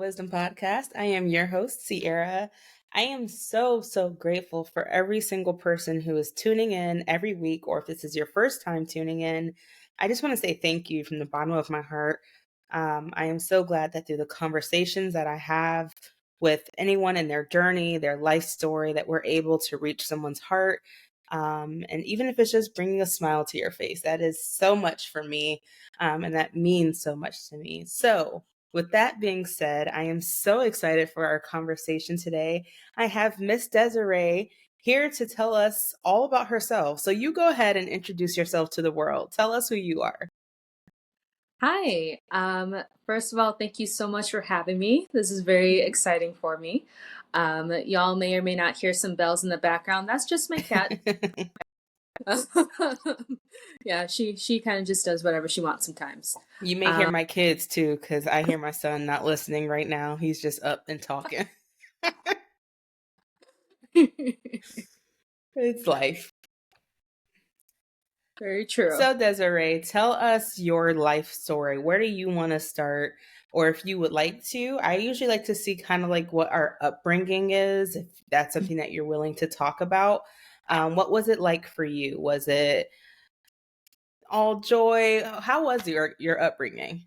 Wisdom Podcast. I am your host, Sierra. I am so grateful for every single person who is tuning in every week, or if this is your first time tuning in, I just want to say thank you from the bottom of my heart. I am so glad that through the conversations that I have with anyone in their journey, their life story, that we're able to reach someone's heart. And even if it's just bringing a smile to your face, that is so much for me. And that means so much to me. So, with that being said, I am so excited for our conversation today. I have Miss Desiree here to tell us all about herself. So, you go ahead and introduce yourself to the world. Tell us who you are. Hi. First of all, thank you so much for having me. This is very exciting for me. Y'all may or may not hear some bells in the background. That's just my cat. Yeah, she kind of just does whatever she wants sometimes. You may hear my kids too, because I hear my son not listening right now. He's just up and talking. It's life. Very true. So, Desiree, tell us your life story. Where do you want to start? Or if you would like to, I usually like to see kind of like what our upbringing is, if that's something that you're willing to talk about. What was it like for you? Was it all joy? How was your upbringing?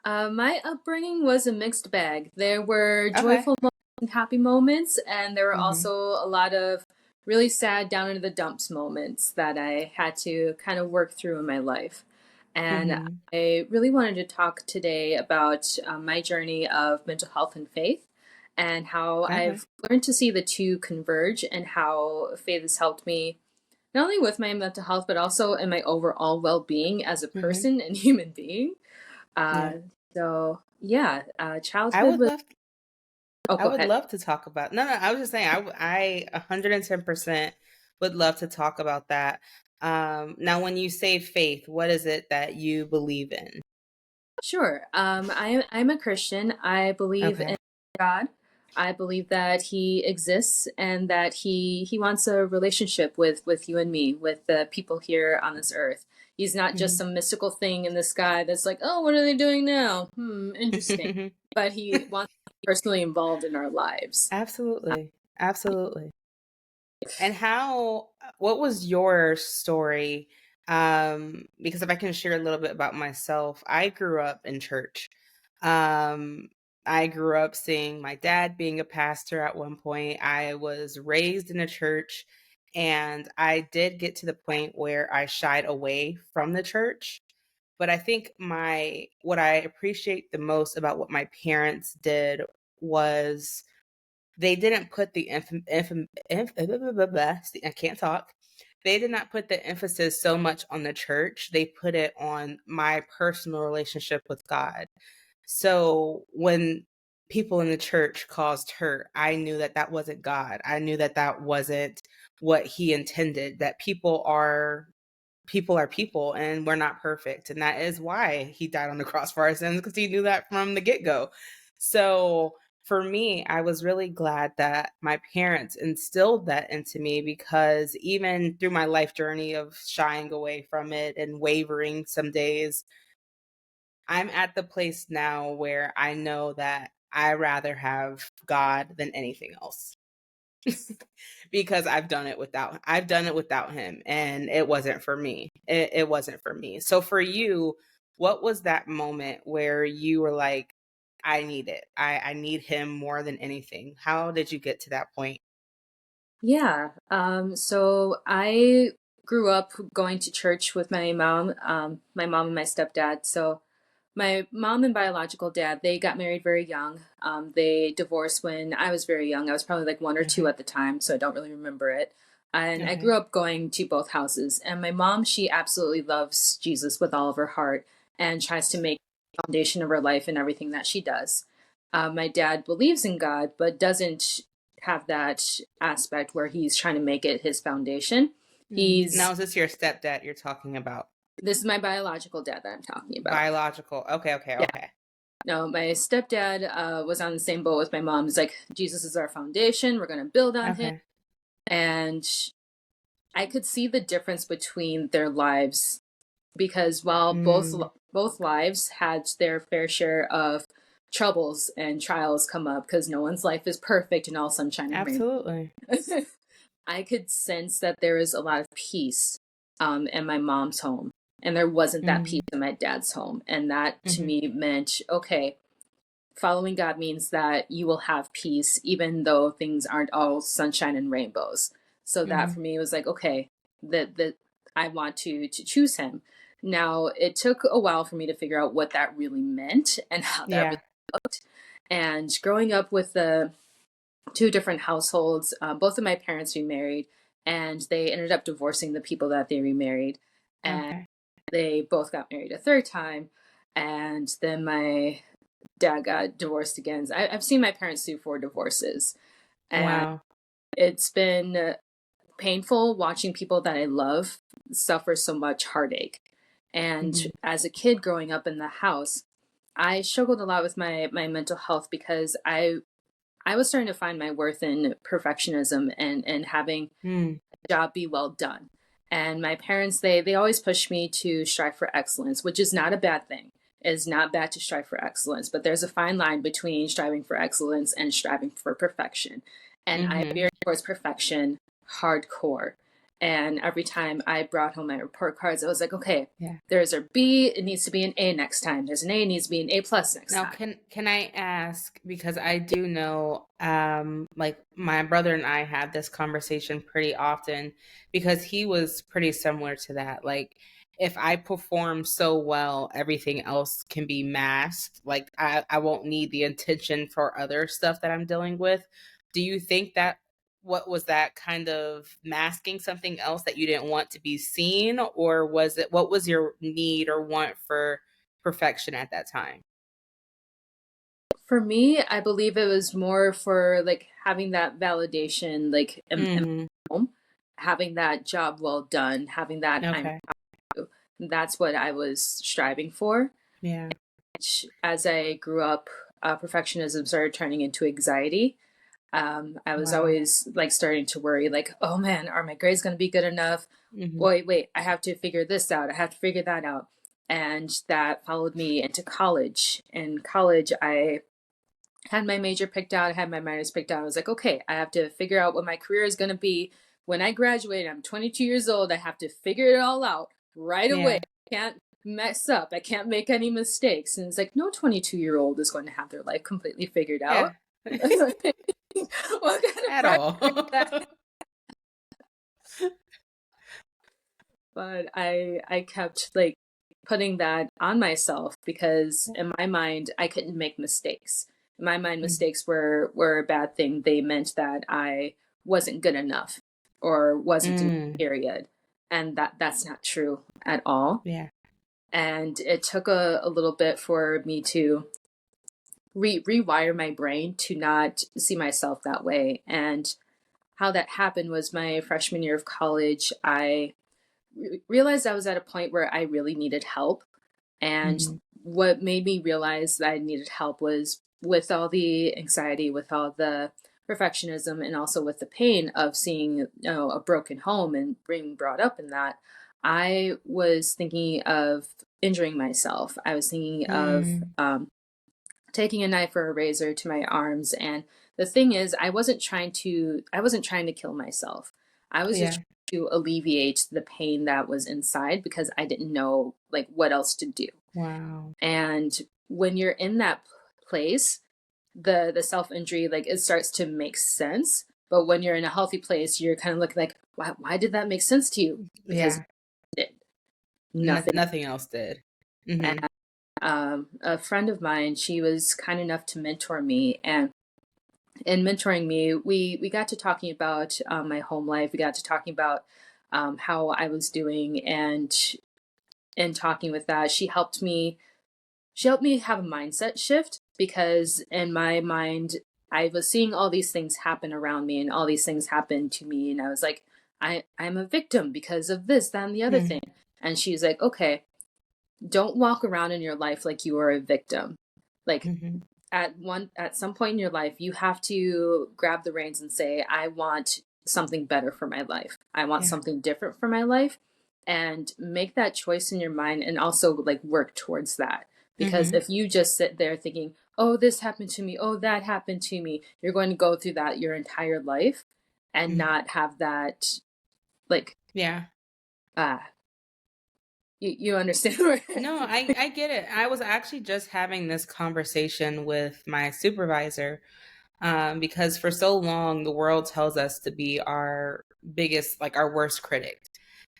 My upbringing was a mixed bag. There were Okay. joyful moments and happy moments, and there were Mm-hmm. also a lot of really sad, down into the dumps moments that I had to kind of work through in my life. And Mm-hmm. I really wanted to talk today about my journey of mental health and faith and how Okay. I've learned to see the two converge and how faith has helped me not only with my mental health, but also in my overall well being as a Mm-hmm. person and human being. Yeah. Uh, so yeah, I childhood would was. love Oh, I go would ahead. love to talk about. No, I was just saying I 110% would love to talk about that. Now when you say faith, what is it that you believe in? Sure. I'm a Christian. I believe in Okay. God. I believe that He exists and that He wants a relationship with you and me, with the people here on this earth. He's not just Mhm. some mystical thing in the sky that's like, oh, what are they doing now? Interesting. But He wants to be personally involved in our lives. Absolutely. Absolutely. And what was your story? Because if I can share a little bit about myself, I grew up in church. Um, I grew up seeing my dad being a pastor at one point. I was raised in a church, and I did get to the point where I shied away from the church. But I think my what I appreciate the most about what my parents did was they didn't put the I can't talk. They did not put the emphasis so much on the church. They put it on my personal relationship with God. So when people in the church caused hurt, I knew that that wasn't God. I knew that that wasn't what he intended, that people are people and we're not perfect. And that is why he died on the cross for our sins, because he knew that from the get-go. So for me, I was really glad that my parents instilled that into me, because even through my life journey of shying away from it and wavering some days, I'm at the place now where I know that I rather have God than anything else. Because I've done it without him, and it wasn't for me. It wasn't for me. So for you, what was that moment where you were like, I need it. I need him more than anything. How did you get to that point? Yeah. So I grew up going to church with my mom and my stepdad. So my mom and biological dad, they got married very young. They divorced when I was very young. I was probably like one or two Okay. at the time, so I don't really remember it. And I Okay. grew up going to both houses. And my mom, she absolutely loves Jesus with all of her heart and tries to make the foundation of her life in everything that she does. My dad believes in God, but doesn't have that aspect where he's trying to make it his foundation. Now, He's is this your stepdad you're talking about? This is my biological dad that I'm talking about. Biological. Okay, okay, Yeah. okay. No, my stepdad was on the same boat with my mom. He's like, Jesus is our foundation. We're going to build on him. Okay. And I could see the difference between their lives because while Mm, both lives had their fair share of troubles and trials come up, because no one's life is perfect and all sunshine and Absolutely. rainbows. I could sense that there was a lot of peace in my mom's home, and there wasn't that peace Mm, in my dad's home. And that to mhm. me meant, okay, following God means that you will have peace even though things aren't all sunshine and rainbows. So that for Mhm. me was like, okay, that I want to choose him. Now, it took a while for me to figure out what that really meant and how that really Yeah. looked. And growing up with the two different households, both of my parents remarried, and they ended up divorcing the people that they remarried. And Okay. they both got married a third time. And then my dad got divorced again. I've seen my parents sue for divorces, and Wow. it's been painful watching people that I love suffer so much heartache. And Mhm. as a kid growing up in the house, I struggled a lot with my mental health, because I was starting to find my worth in perfectionism and having Mm. a job be well done. And my parents, they always pushed me to strive for excellence, which is not a bad thing. It's not bad to strive for excellence, but there's a fine line between striving for excellence and striving for perfection. And I Mhm. veered towards perfection hardcore. And every time I brought home my report cards, I was like, okay, Yeah. there's a B, it needs to be an A next time. There's an A, it needs to be an A plus next Now, time. can I ask, because I do know, like my brother and I have this conversation pretty often because he was pretty similar to that. Like, if I perform so well, everything else can be masked. Like, I won't need the attention for other stuff that I'm dealing with. Do you think that what was that kind of masking something else that you didn't want to be seen, or was it what was your need or want for perfection at that time? For me, I believe it was more for like having that validation, like in Mhm. home, having that job well done, having that I'm Okay. that's what I was striving for. Yeah. As I grew up, perfectionism started turning into anxiety. I was Wow. always like starting to worry, like, oh man, are my grades going to be good enough? Mhm. Wait, I have to figure this out. I have to figure that out. And that followed me into college. In college, I had my major picked out, I had my minors picked out. I was like, okay, I have to figure out what my career is going to be. When I graduate, I'm 22 years old. I have to figure it all out right away. Yeah. I can't mess up. I can't make any mistakes. And it's like, no 22-year-old is going to have their life completely figured out. Yeah. What kind of At pressure is all. that? But I kept like putting that on myself, because in my mind I couldn't make mistakes. In my mind, Mm. mistakes were a bad thing. They meant that I wasn't good enough or wasn't enough, Mm. period. And that's not true at all. Yeah. And it took a little bit for me to rewire my brain to not see myself that way. And how that happened was my freshman year of college. I realized I was at a point where I really needed help. And Mhm. what made me realize that I needed help was with all the anxiety, with all the perfectionism, and also with the pain of seeing, a broken home and being brought up in that. I was thinking of injuring myself. I was thinking of Mm. taking a knife or a razor to my arms. And the thing is, I wasn't trying to kill myself. I was just Yeah. trying to alleviate the pain that was inside, because I didn't know like what else to do. Wow. And when you're in that place, the self-injury, like, it starts to make sense. But when you're in a healthy place, you're kind of looking like, why did that make sense to you? Because Yeah. it did. Nothing. Nothing else did. Mhm. A friend of mine, she was kind enough to mentor me, and in mentoring me, we got to talking about my home life. We got to talking about how I was doing, and in talking with that, she helped me have a mindset shift, because in my mind, I was seeing all these things happen around me, and all these things happen to me, and I was like, I'm a victim because of this, that, and the other thing. Mhm. And she's like, okay, don't walk around in your life like you are a victim. Like, Mhm. at some point in your life, you have to grab the reins and say, I want something better for my life. I want Yeah. something different for my life, and make that choice in your mind, and also like work towards that. Because Mhm. if you just sit there thinking, oh, this happened to me, oh, that happened to me. You're going to go through that your entire life and Mhm. not have that, like, Yeah. ah, you understand where No, I get it. I was actually just having this conversation with my supervisor, because for so long the world tells us to be our biggest, like our worst critic,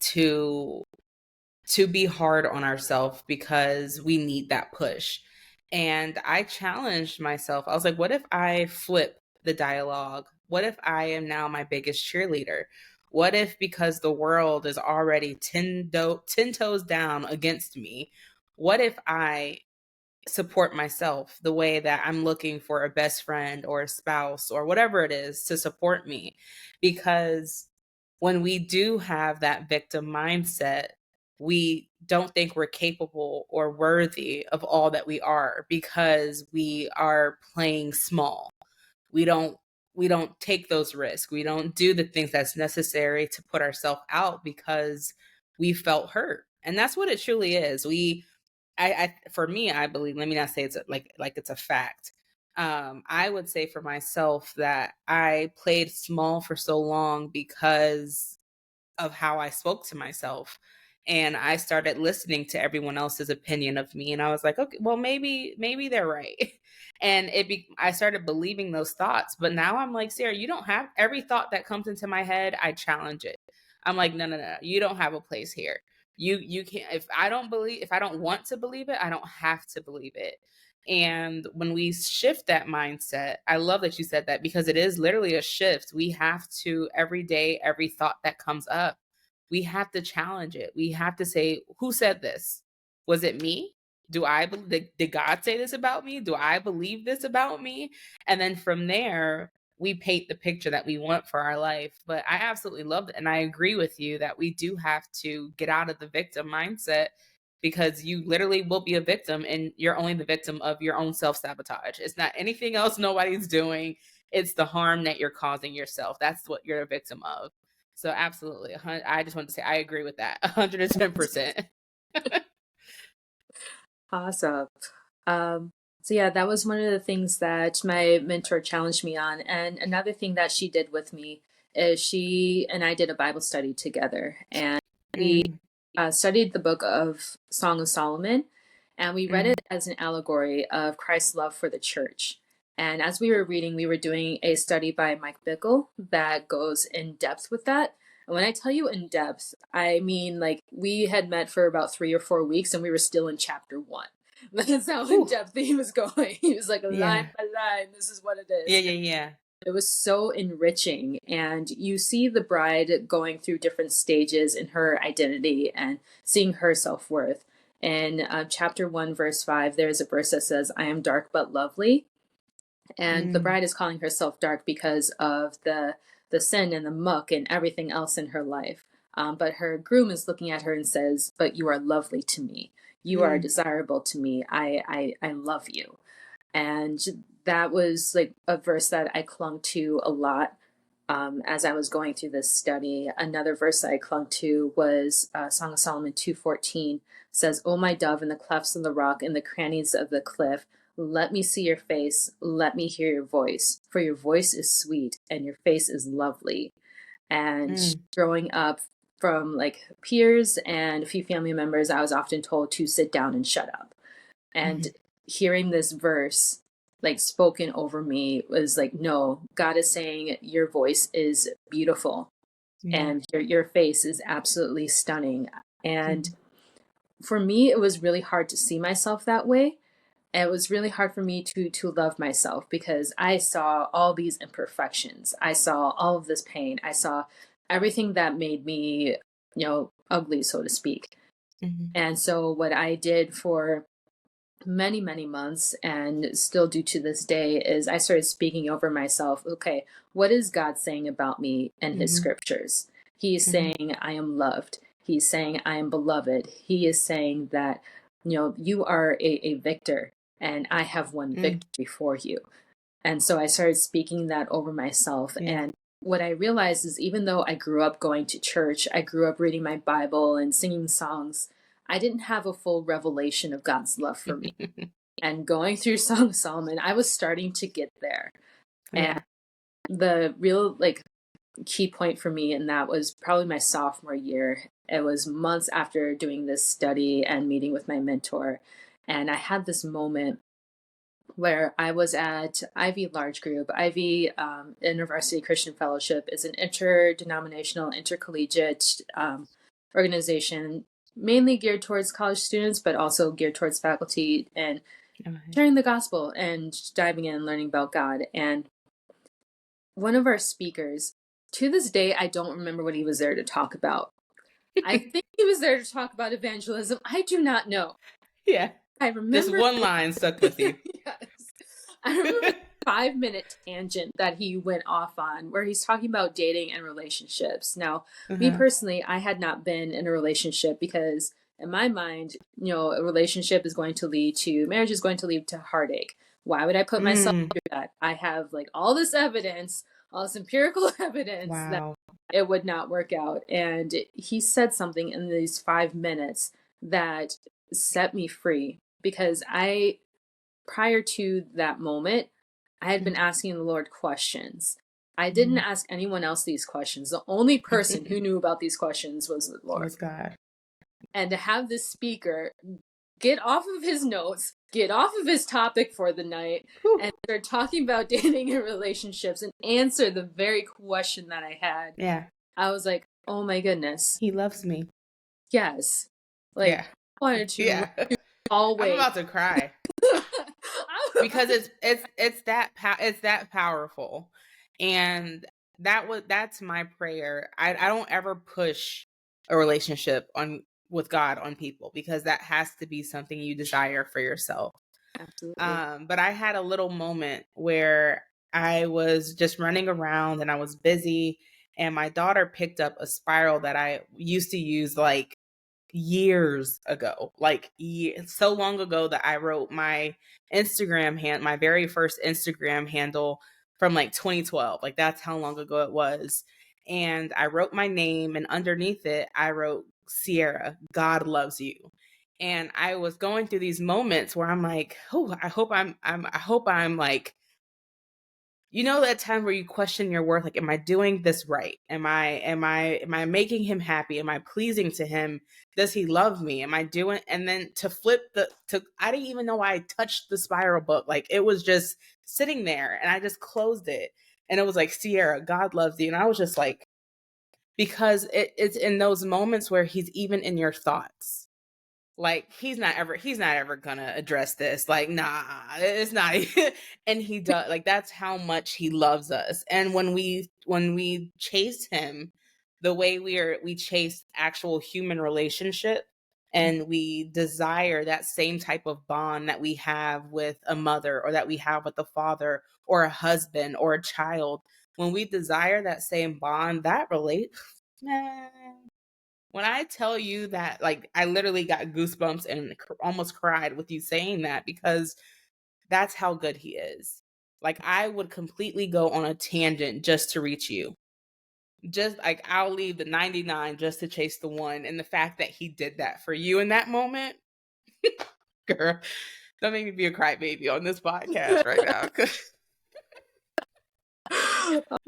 to be hard on ourselves because we need that push. And I challenged myself. I was like, what if I flip the dialogue? What if I am now my biggest cheerleader? What if, because the world is already 10 toes down against me, what if I support myself the way that I'm looking for a best friend or a spouse or whatever it is to support me? Because when we do have that victim mindset, we don't think we're capable or worthy of all that we are because we are playing small. We don't we don't take those risks. We don't do the things that's necessary to put ourselves out because we felt hurt. And that's what it truly is. For me, I believe, let me not say it's like it's a fact. I would say for myself that I played small for so long because of how I spoke to myself. And I started listening to everyone else's opinion of me. And I was like, okay, well, maybe they're right. And I started believing those thoughts. But now I'm like, Sarah, you don't have every thought that comes into my head, I challenge it. I'm like, no, no, no, you don't have a place here. You can't, if I don't want to believe it, I don't have to believe it. And when we shift that mindset, I love that you said that because it is literally a shift. We have to, every day, every thought that comes up, we have to challenge it. We have to say, who said this? Was it me? Did God say this about me? Do I believe this about me? And then from there, we paint the picture that we want for our life. But I absolutely love it. And I agree with you that we do have to get out of the victim mindset because you literally will be a victim and you're only the victim of your own self sabotage. It's not anything else nobody's doing. It's the harm that you're causing yourself. That's what you're a victim of. So absolutely. I just wanted to say I agree with that 110%. Awesome. Um, so yeah, that was one of the things that my mentor challenged me on. And another thing that she did with me is she and I did a Bible study together, and we Mm, studied the book of Song of Solomon, and we read mm, it as an allegory of Christ's love for the church. And as we were reading, we were doing a study by Mike Bickle that goes in depth with that. And when I tell you in depth, I mean like we had met for about 3 or 4 weeks and we were still in chapter one. That's how in whew, depth he was going. He was like line yeah. by line, this is what it Yeah, is. yeah, yeah. It was so enriching. And you see the bride going through different stages in her identity and seeing her self worth. In chapter 1, verse 5, there's a verse that says, I am dark but lovely. And the Mm, bride is calling herself dark because of the sin and the muck and everything else in her life. But her groom is looking at her and says, but you are lovely to me. You are mm, desirable to me. I love you. And that was like a verse that I clung to a lot as I was going through this study. Another verse that I clung to was Song of Solomon 2:14 says, "O my dove, in the clefts of the rock, in the crannies of the cliff, let me see your face, let me hear your voice, for your voice is sweet and your face is lovely." And mm, growing up from like peers and a few family members, I was often told to sit down and shut up. And mhm, hearing this verse like spoken over me was like, no, God is saying your voice is beautiful yeah. and your face is absolutely stunning. And Mhm, for me, it was really hard to see myself that way. It was really hard for me to love myself because I saw all these imperfections. I saw all of this pain. I saw everything that made me, ugly, so to speak. mhm, And so what I did for many, many months and still do to this day is I started speaking over myself. Okay, what is God saying about me in his mhm, scriptures? He is mhm, saying, I am loved. He's saying, I am beloved. He is saying that, you are a victor and I have won mm, victory for you. And so I started speaking that over myself. yeah. And what I realized is even though I grew up going to church, I grew up reading my Bible and singing songs, I didn't have a full revelation of God's love for me. and going through Song of Solomon, I was starting to get there. And Yeah. the real like key point for me, and that was probably my sophomore year. It was months after doing this study and meeting with my mentor. And I had this moment where I was at Ivy Large Group. Ivy University Christian Fellowship is an interdenominational, intercollegiate organization, mainly geared towards college students, but also geared towards faculty and Okay. sharing the gospel and diving in and learning about God. And one of our speakers, to this day, I don't remember what he was there to talk about. I think he was there to talk about evangelism. I do not know. Yeah. I This remember one line stuck with you. yes. I remember a 5 minute tangent that he went off on where he's talking about dating and relationships. Now, me Uh-huh. personally, I had not been in a relationship because in my mind, a relationship is going to lead to marriage is going to lead to heartache. Why would I put myself Mm. through that? I have like all this evidence, all this empirical evidence that Wow. it would not work out. And he said something in these 5 minutes that set me free because prior to that moment, I had been asking the Lord questions. I didn't Mhm. ask anyone else these questions. The only person who knew about these questions was the It Lord. was God. And to have this speaker get off of his notes, get off of his topic for the night, Whew. and start talking about dating and relationships and answer the very question that I had, Yeah. I was like, oh my goodness, He loves me. yes. Like, Yeah. I wanted to run Yeah. I'm hallway. about to cry I'm because about to it's that powerful. And that's my prayer. I don't ever push a relationship on with God on people because that has to be something you desire for yourself. absolutely. But I had a little moment where I was just running around and I was busy, and my daughter picked up a spiral that I used to use like years ago, so long ago that I wrote my very first Instagram handle from like 2012. Like that's how long ago it was. And I wrote my name, and underneath it, I wrote Sierra, God loves you. And I was going through these moments where I'm like, oh, I hope I'm like, that time where you question your worth, like, am I doing this right? Am I making him happy? Am I pleasing to him? Does he love me? Am I doing, and then to flip I didn't even know I touched the spiral book. Like it was just sitting there and I just closed it. And it was like, Sierra, God loves you. And I was just like, because it's in those moments where he's even in your thoughts. Like he's not ever gonna address this. Like, nah, it's not. And he does. Like that's how much he loves us. And when we chase him the way we chase actual human relationship, and we desire that same type of bond that we have with a mother, or that we have with a father, or a husband, or a child, when we desire that same bond, that relate man, when I tell you that, like, I literally got goosebumps and almost cried with you saying that, because that's how good he is. Like, I would completely go on a tangent just to reach you. Just like I'll leave the 99 just to chase the one. And the fact that he did that for you in that moment, girl, don't make me be a crybaby on this podcast right now.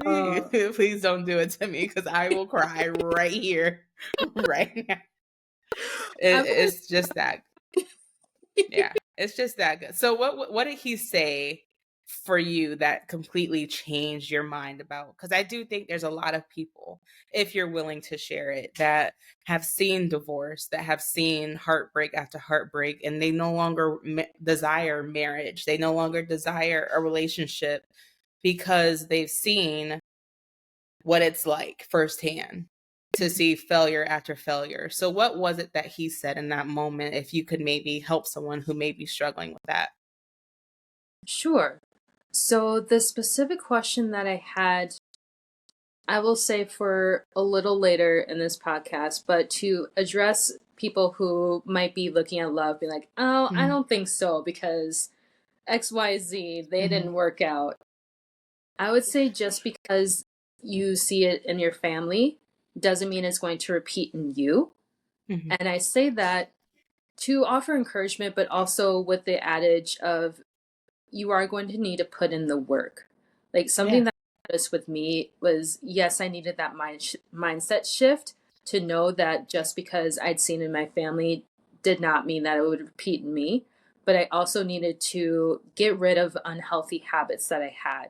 Please, Uh, please don't do it to me, because I will cry right here, right now. I'm gonna It's just that. Yeah, it's just that good. So what did he say for you that completely changed your mind about? Because I do think there's a lot of people, if you're willing to share it, that have seen divorce, that have seen heartbreak after heartbreak, and they no longer desire marriage. They no longer desire a relationship because they've seen what it's like firsthand to see failure after failure. So what was it that he said in that moment, if you could maybe help someone who may be struggling with that? sure. So the specific question that I had, I will say for a little later in this podcast, but to address people who might be looking at love, be like, oh, I Mhm. don't think so because XYZ, they Mhm. didn't work out. I would say just because you see it in your family doesn't mean it's going to repeat in you. Mhm. And I say that to offer encouragement, but also with the adage of you are going to need to put in the work. Like something Yeah. that noticed with me was, yes, I needed that mindset shift to know that just because I'd seen in my family did not mean that it would repeat in me. But I also needed to get rid of unhealthy habits that I had.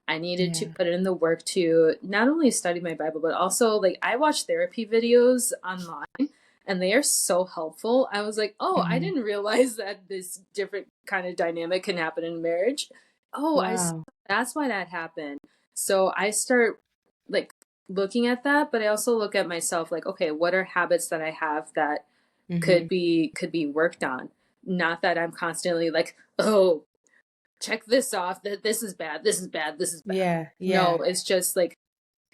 I needed to Yeah. put in the work to not only study my Bible, but also like I watch therapy videos online and they are so helpful. I was like, oh, I Mhm. didn't realize that this different kind of dynamic can happen in marriage. Oh, Wow. that's why that happened. So I start like looking at that, but I also look at myself like, okay, what are habits that I have that Mhm. could be worked on? Not that I'm constantly like, oh, check this off, that this is bad, this is bad, this is bad. Yeah, No, yeah, it's just like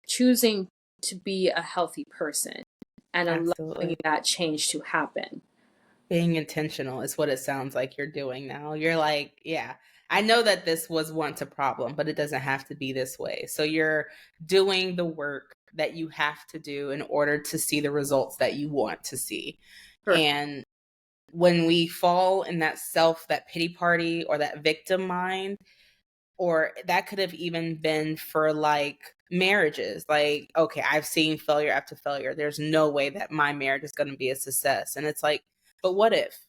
choosing to be a healthy person and allowing absolutely. that change to happen. Being intentional is what it sounds like you're doing now. You're like, yeah, I know that this was once a problem, but it doesn't have to be this way. So you're doing the work that you have to do in order to see the results that you want to see. Correct. And when we fall in that pity party or that victim mind, or that could have even been for like marriages, like, okay, I've seen failure after failure, there's no way that my marriage is going to be a success. And it's like, but what if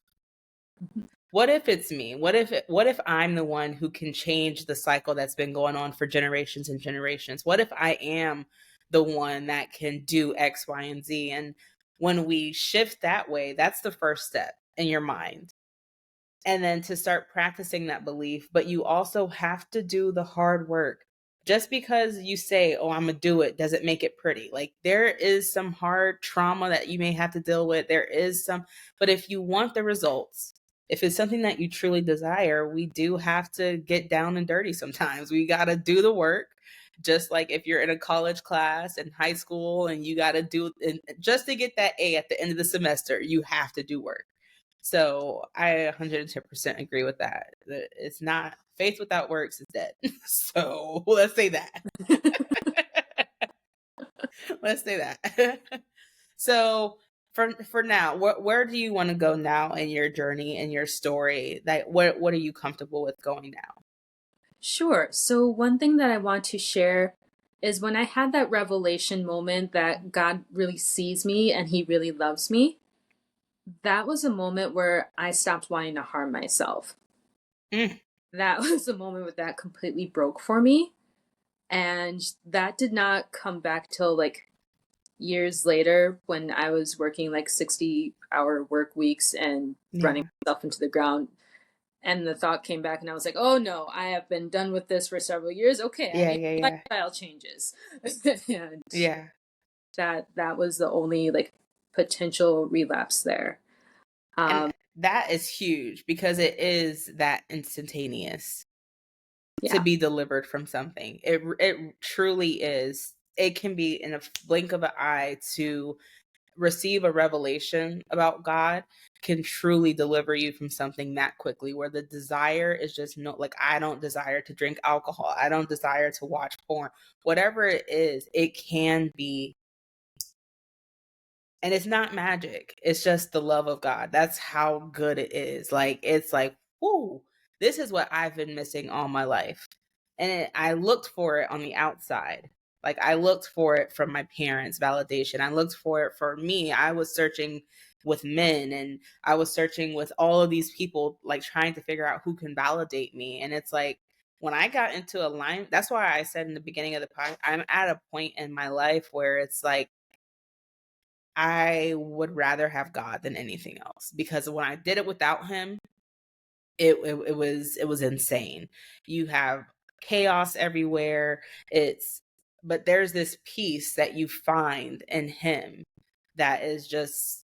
it's me? What if I'm the one who can change the cycle that's been going on for generations and generations? What if I am the one that can do X, Y, and Z? And when we shift that way, that's the first step in your mind, and then to start practicing that belief. But you also have to do the hard work. Just because you say, oh, I'm gonna do it, doesn't make it pretty. Like, there is some hard trauma that you may have to deal with. There is some, but if you want the results, if it's something that you truly desire, we do have to get down and dirty sometimes. We got to do the work. Just like if you're in a college class in high school and you got to do, and just to get that A at the end of the semester, you have to do work. So I 110% agree with that. It's not, faith without works is dead. So let's say that. Let's say that. So for now, where do you want to go now in your journey and your story? Like, what are you comfortable with going now? Sure. So, one thing that I want to share is when I had that revelation moment that God really sees me and he really loves me, that was a moment where I stopped wanting to harm myself. Mm, That was a moment where that completely broke for me. And that did not come back till like years later when I was working like 60-hour work weeks and running yeah, myself into the ground. And the thought came back, and I was like, oh no, I have been done with this for several years. Okay, I yeah, need yeah, yeah, lifestyle changes. And yeah. that was the only like potential relapse there. And Um, that is huge because it is that instantaneous to yeah. be delivered from something. It truly is. It can be in a blink of an eye to receive a revelation about God can truly deliver you from something that quickly, where the desire is just no, like, I don't desire to drink alcohol. I don't desire to watch porn. Whatever it is, it can be, and it's not magic. It's just the love of God. That's how good it is. Like, it's like, whoo, this is what I've been missing all my life. And I looked for it on the outside. Like, I looked for it from my parents' validation. I looked for it for me. I was searching with men, and I was searching with all of these people, like trying to figure out who can validate me. And it's like, when I got into a line, that's why I said in the beginning of the podcast, I'm at a point in my life where it's like, I would rather have God than anything else, because when I did it without him, it was insane. You have chaos everywhere. It's But there's this peace that you find in him that is just,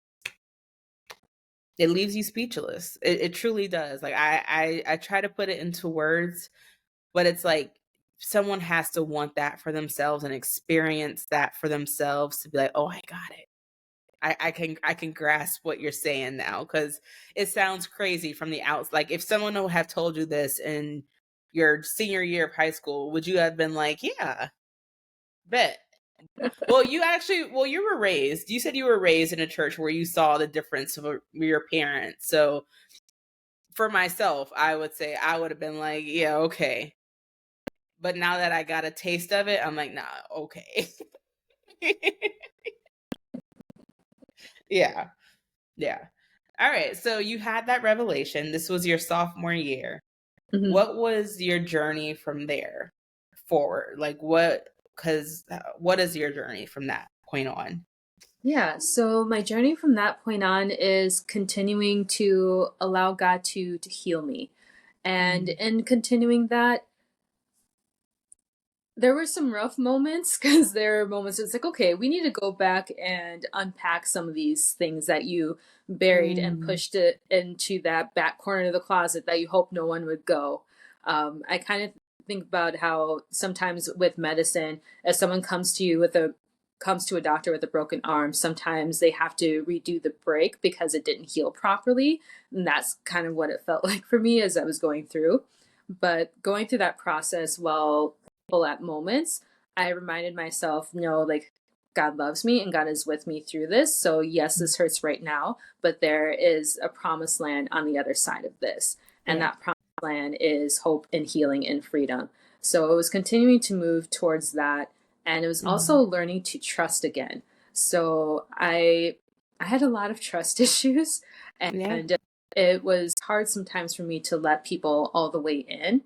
it leaves you speechless. It truly does. Like, I try to put it into words, but it's like someone has to want that for themselves and experience that for themselves to be like, oh, I got it. I can grasp what you're saying now, because it sounds crazy from the outs. Like, if someone would have told you this in your senior year of high school, would you have been like, yeah, bet? Well, you were raised. You said you were raised in a church where you saw the difference of your parents. So for myself, I would say I would have been like, yeah, okay. But now that I got a taste of it, I'm like, nah, okay. Yeah. Yeah. All right. So you had that revelation. This was your sophomore year. Mhm. What was your journey from there forward? Like what is your journey from that point on? Yeah, so my journey from that point on is continuing to allow God to heal me. And Mhm. in continuing that, there were some rough moments because there are moments it's like, okay, we need to go back and unpack some of these things that you buried and Mm. pushed it into that back corner of the closet that you hope no one would go. I kind of think about how sometimes with medicine, if someone comes to a doctor with a broken arm, sometimes they have to redo the break because it didn't heal properly. And that's kind of what it felt like for me as I was going through. But going through that process while at moments, I reminded myself, no, like God loves me and God is with me through this. So, yes, this hurts right now, but there is a promised land on the other side of this. And Yeah. that promised land is hope and healing and freedom. So, it was continuing to move towards that. And it was also Mhm. learning to trust again. So, I had a lot of trust issues, Yeah. and it was hard sometimes for me to let people all the way in,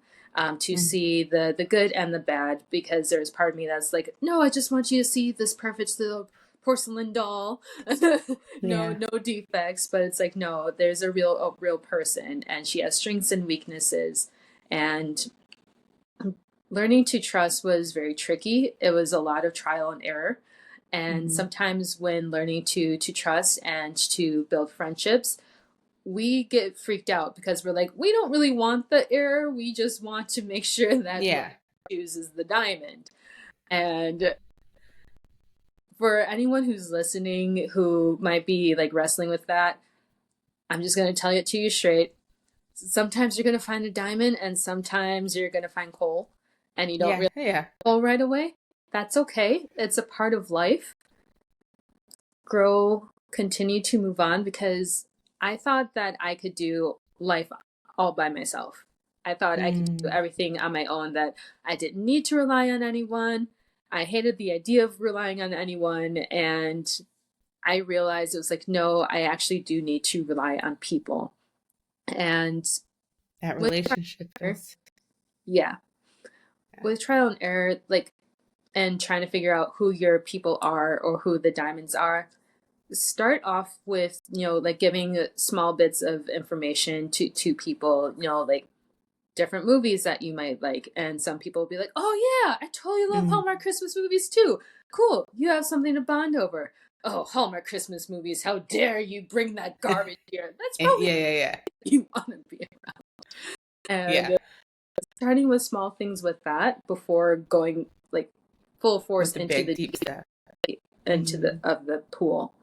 to Mm. see the good and the bad, because there's part of me that's like, no, I just want you to see this perfect little porcelain doll. No, Yeah. no defects. But it's like, no, there's a real person, and she has strengths and weaknesses. And learning to trust was very tricky. It was a lot of trial and error. And Mhm. sometimes when learning to trust and to build friendships, we get freaked out because we're like, we don't really want the error. We just want to make sure that what Yeah. we choose is the diamond. And for anyone who's listening who might be like wrestling with that, I'm just going to tell it to you straight. Sometimes you're going to find a diamond and sometimes you're going to find coal, and you don't Yeah. realize Yeah. coal right away. That's okay. It's a part of life. Grow, continue to move on, because I thought that I could do life all by myself. I thought I could do Mm. everything on my own, that I didn't need to rely on anyone. I hated the idea of relying on anyone. And I realized it was like, no, I actually do need to rely on people. And That with relationship trial, piece. yeah, Yeah. with trial and error, like, and trying to figure out who your people are or who the diamonds are, start off with, like giving small bits of information to people, like different movies that you might like. And some people will be like, oh yeah, I totally love Mm. Hallmark Christmas movies too. Cool, you have something to bond over. Oh, Hallmark Christmas movies, how dare you bring that garbage here. That's probably Yeah. Yeah. Yeah. you want to be. Yeah. And starting with small things with that before going like full force With the into big the deep stuff. into the Mhm. of the pool,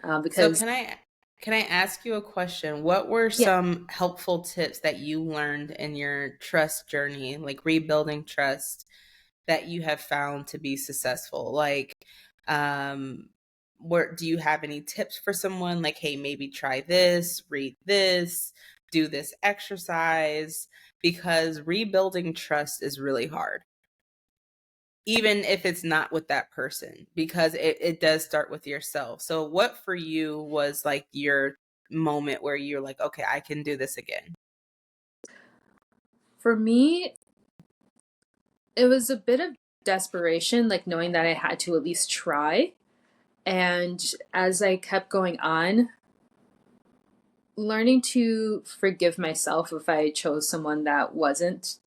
So because can I ask you a question? What were yeah. some helpful tips that you learned in your trust journey, like rebuilding trust, that you have found to be successful? Like, um, where do you have any tips for someone? Like, hey, maybe try this, read this, do this exercise, because rebuilding trust is really hard, even if it's not with that person, because it does start with yourself. So what for you was like your moment where you're like, okay, I can do this again? For me, it was a bit of desperation, like knowing that I had to at least try. And as I kept going on, learning to forgive myself if I chose someone that wasn't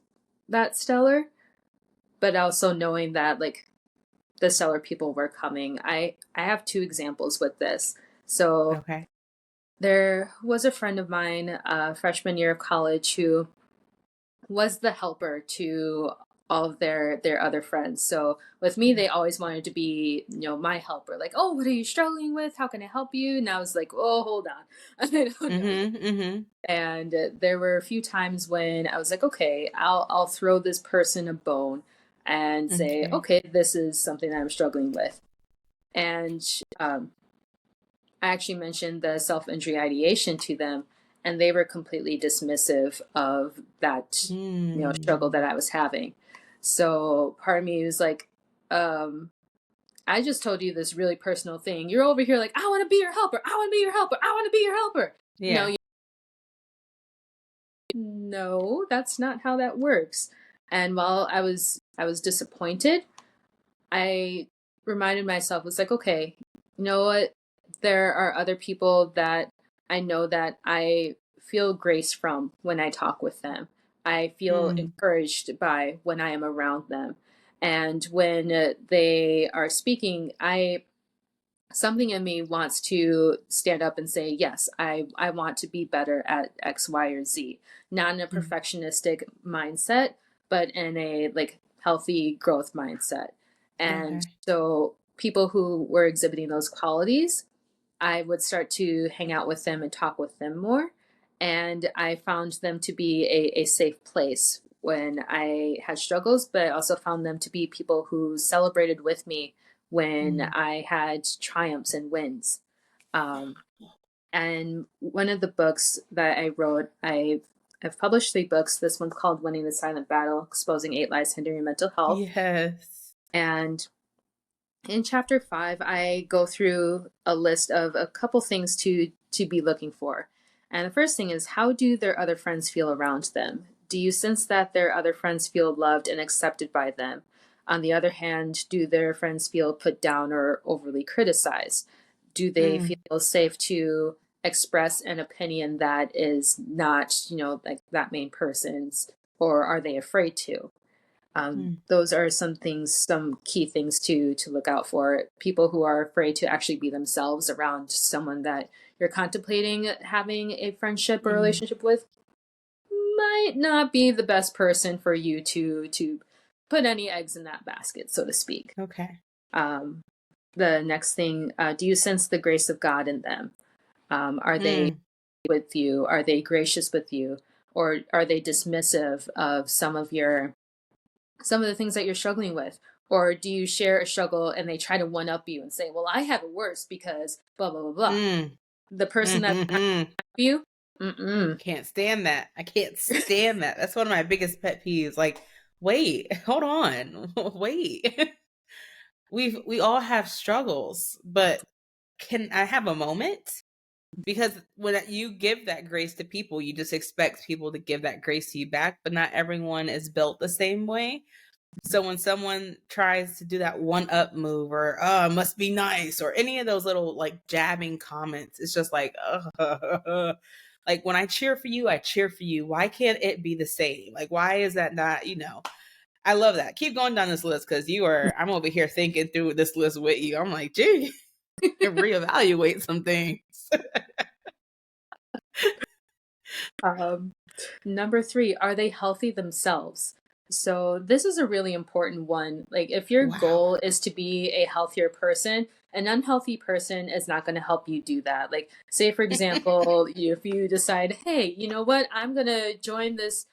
that stellar, but also knowing that like the stellar people were coming. I have two examples with this. So Okay. there was a friend of mine, freshman year of college, who was the helper to all of their other friends. So with me, they always wanted to be, my helper. Like, oh, what are you struggling with? How can I help you? And I was like, oh, hold on, I don't know. Mhm. Mhm. And there were a few times when I was like, okay, I'll throw this person a bone. and say, Okay. okay, this is something that I'm struggling with. And I actually mentioned the self-injury ideation to them, and they were completely dismissive of that, struggle that Mm. I was having. So part of me was like, I just told you this really personal thing. You're over here like, I want to be your helper. I want to be your helper. I want to be your helper. No, Yeah. no, that's not how that works. And while I was disappointed, I reminded myself, it's like, okay, you know what? There are other people that I know that I feel grace from when I talk with them. I feel Mm. encouraged by when I am around them. And when they are speaking, I something in me wants to stand up and say, yes, I want to be better at X, Y, or Z. Not in a Mm. perfectionistic mindset, but in a like healthy growth mindset. And Okay. so people who were exhibiting those qualities, I would start to hang out with them and talk with them more. And I found them to be a safe place when I had struggles, but I also found them to be people who celebrated with me when Mm. I had triumphs and wins. Um, and one of the books that I wrote, I've published 3 books. This one's called Winning the Silent Battle, Exposing 8 Lies Hindering Your Mental Health. Yes. And in chapter 5, I go through a list of a couple things to be looking for. And the first thing is, how do their other friends feel around them? Do you sense that their other friends feel loved and accepted by them? On the other hand, do their friends feel put down or overly criticized? Do they Mm. feel safe to express an opinion that is not, like that main person's, or are they afraid to? Mm. Those are some key things to look out for. People who are afraid to actually be themselves around someone that you're contemplating having a friendship or Mm. relationship with might not be the best person for you to put any eggs in that basket, so to speak. Okay. Um, the next thing, do you sense the grace of God in them? Are they Mm. with you? Are they gracious with you? Or are they dismissive of some of the things that you're struggling with? Or do you share a struggle and they try to one up you and say, well, I have it worse because blah, blah, blah, blah. Mm. The person that's trying Mm-hmm. to help you, mm-mm. Can't stand that. I can't stand that. That's one of my biggest pet peeves. Like, wait, hold on. Wait. We all have struggles, but can I have a moment? Because when you give that grace to people, you just expect people to give that grace to you back, but not everyone is built the same way. So when someone tries to do that one up move or oh, it must be nice or any of those little like jabbing comments, it's just like like when I cheer for you, I cheer for you. Why can't it be the same? Like why is that not, I love that. Keep going down this list because I'm over here thinking through this list with you. I'm like, gee, reevaluate some things. Um, Number 3, are they healthy themselves? So this is a really important one. Like if your Wow. goal is to be a healthier person, an unhealthy person is not going to help you do that. Like say for example, if you decide, "Hey, you know what? I'm going to join this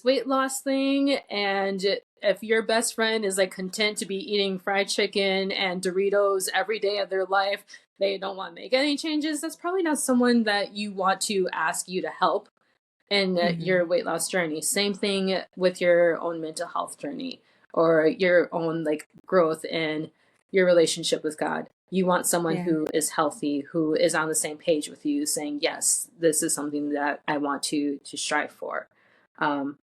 weight loss thing," and if your best friend is like content to be eating fried chicken and Doritos every day of their life, they don't want to make any changes, that's probably not someone that you want to ask you to help in Mhm. your weight loss journey. Same thing with your own mental health journey or your own like growth in your relationship with God. You want someone Yeah. who is healthy, who is on the same page with you, saying, "Yes, this is something that I want to strive for." Um,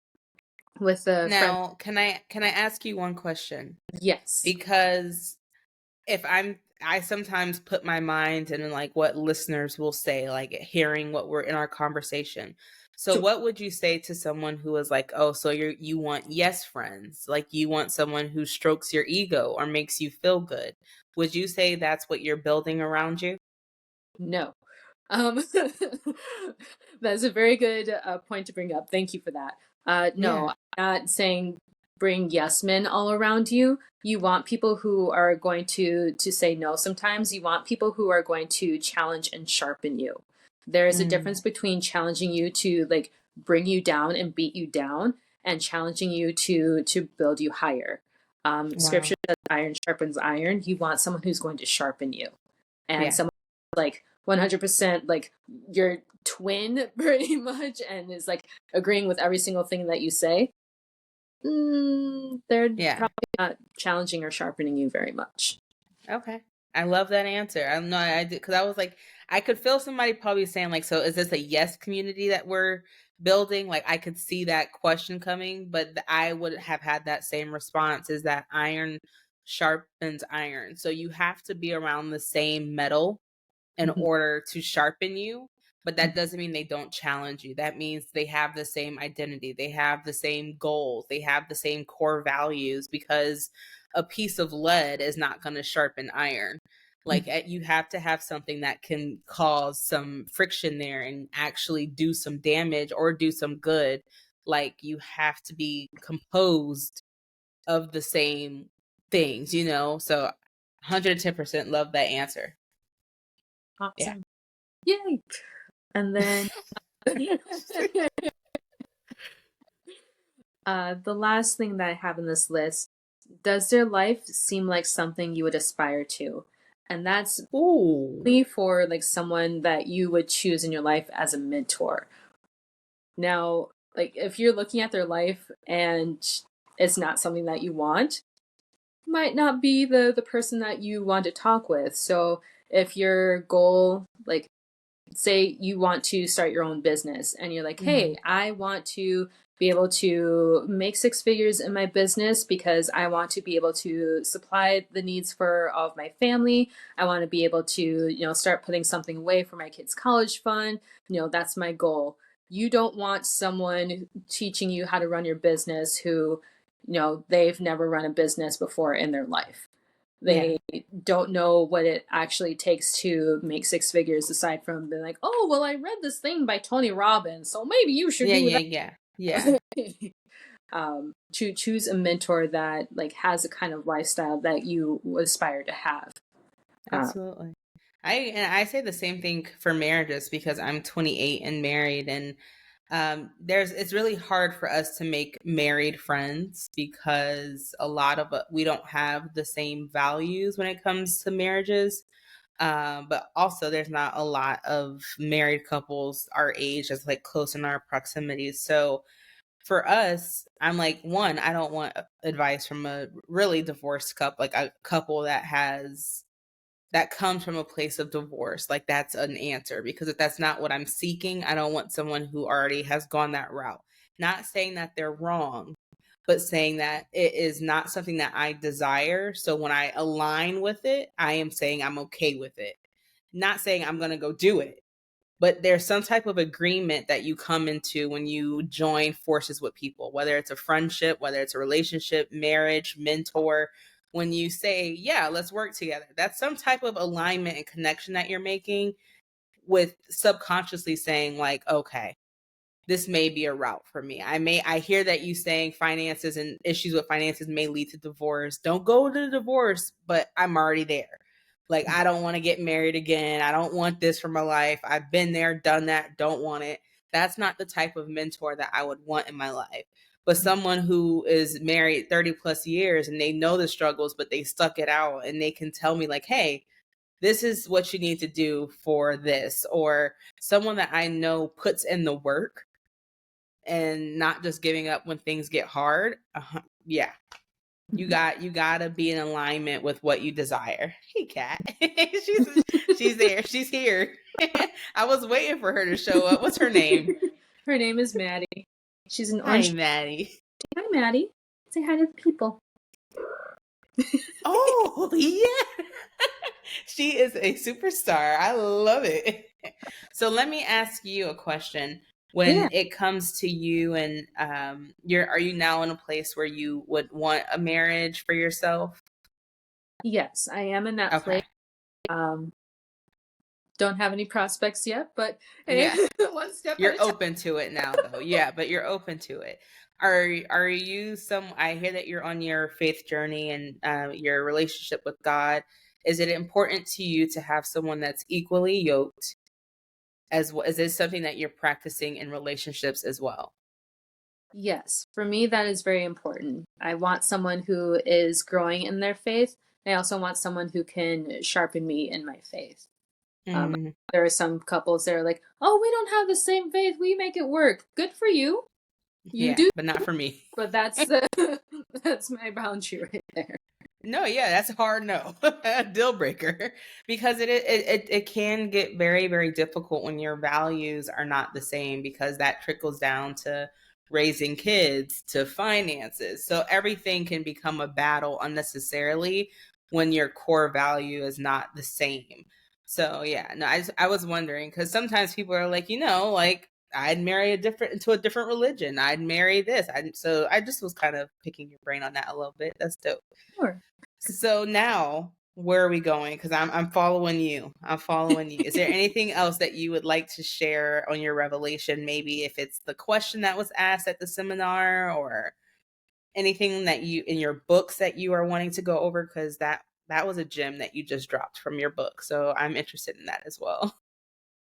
with a friend, Now, can I ask you one question? yes, Because if I sometimes put my mind in like what listeners will say, like hearing what we're in our conversation. So sure. what would you say to someone who is like, oh, so you want yes friends, like you want someone who strokes your ego or makes you feel good? Would you say that's what you're building around you? No. Um, that's a very good point to bring up. Thank you for that. No, Yeah. I'm not saying bring yes men all around you. You want people who are going to say no sometimes. You want people who are going to challenge and sharpen you. There is a difference Mm. between challenging you to like bring you down and beat you down and challenging you to build you higher. Scripture Wow. says iron sharpens iron. You want someone who's going to sharpen you, and Yeah. someone like 100% like your twin pretty much, and is like agreeing with every single thing that you say. They're Yeah. probably not challenging or sharpening you very much. Okay. I love that answer. I know I did because I was like, I could feel somebody probably saying like, so is this a yes community that we're building? Like I could see that question coming, but I would have had that same response is that iron sharpens iron. So you have to be around the same metal in Mhm. order to sharpen you, but that doesn't mean they don't challenge you. That means they have the same identity, they have the same goals, they have the same core values, because a piece of lead is not going to sharpen iron. Like you have to have something that can cause some friction there and actually do some damage or do some good. Like you have to be composed of the same things, you know? So 110% love that answer. Yeah. Awesome. Yay. And then the last thing that I have in this list, does their life seem like something you would aspire to? And that's Ooh. only for like someone that you would choose in your life as a mentor. Now, like if you're looking at their life and it's not something that you want, might not be the person that you want to talk with. So if your goal, like say you want to start your own business and you're like, Mhm. hey, I want to be able to make six figures in my business because I want to be able to supply the needs for all of my family. I want to be able to, start putting something away for my kids' college fund. That's my goal. You don't want someone teaching you how to run your business who, they've never run a business before in their life. Yeah. They don't know what it actually takes to make six figures aside from being like, oh, well, I read this thing by Tony Robbins, so maybe you should Yeah, do yeah, yeah. Yeah. that. To choose a mentor that like has a kind of lifestyle that you aspire to have. Uh, Absolutely. I say the same thing for marriages because I'm 28 and married, and there's it's really hard for us to make married friends because a lot of we don't have the same values when it comes to marriages. But also there's not a lot of married couples our age that's like close in our proximity. So for us, I'm like, one, I don't want advice from a really divorced couple, like a couple that comes from a place of divorce. Like that's an answer, because if that's not what I'm seeking, I don't want someone who already has gone that route. Not saying that they're wrong, but saying that it is not something that I desire. So when I align with it, I am saying I'm okay with it. Not saying I'm going to go do it, but there's some type of agreement that you come into when you join forces with people, whether it's a friendship, whether it's a relationship, marriage, mentor. When you say, yeah, let's work together, that's some type of alignment and connection that you're making, with subconsciously saying like, okay, this may be a route for me. I hear that you saying finances and issues with finances may lead to divorce. Don't go to divorce, but I'm already there. Like I don't want to get married again. I don't want this for my life. I've been there, done that, don't want it. That's not the type of mentor that I would want in my life. But someone who is married 30 plus years and they know the struggles, but they stuck it out and they can tell me like, "Hey, this is what you need to do for this," or someone that I know puts in the work and not just giving up when things get hard. Yeah, you gotta be in alignment with what you desire. Hey, Kat, she's there. She's here. I was waiting for her to show up. What's her name? Her name is Maddie. She's an Hi, orange. Maddie. Hi, Maddie. Say hi to the people. Oh yeah, she is a superstar. I love it. So let me ask you a question. Yeah. When it comes to you and are you now in a place where you would want a marriage for yourself? Yes, I am in that place. Okay. Um, don't have any prospects yet, but hey, Yeah. one step at You're a time. open to it now though. Yeah, but you're open to it. Are you some I hear that you're on your faith journey and your relationship with God. Is it important to you to have someone that's equally yoked as well? Is this something that you're practicing in relationships as well? Yes, for me, that is very important. I want someone who is growing in their faith. I also want someone who can sharpen me in my faith. Um, Mm, there are some couples that are like, "Oh, we don't have the same faith. We make it work." Good for you. You yeah, do, but not for me. but that's that's my boundary right there. No, yeah, that's a hard no. Deal breaker. Because it can get very, very difficult when your values are not the same because that trickles down to raising kids, to finances. So everything can become a battle unnecessarily when your core value is not the same. So yeah, no, I was wondering because sometimes people are like, like I'd marry a different religion. I'd marry this. So I just was kind of picking your brain on that a little bit. That's dope. Sure. So now, where are we going? Because I'm following you. I'm following you. Is there anything else that you would like to share on your revelation? Maybe if it's the question that was asked at the seminar, or anything that you in your books that you are wanting to go over, because that was a gem that you just dropped from your book. So I'm interested in that as well.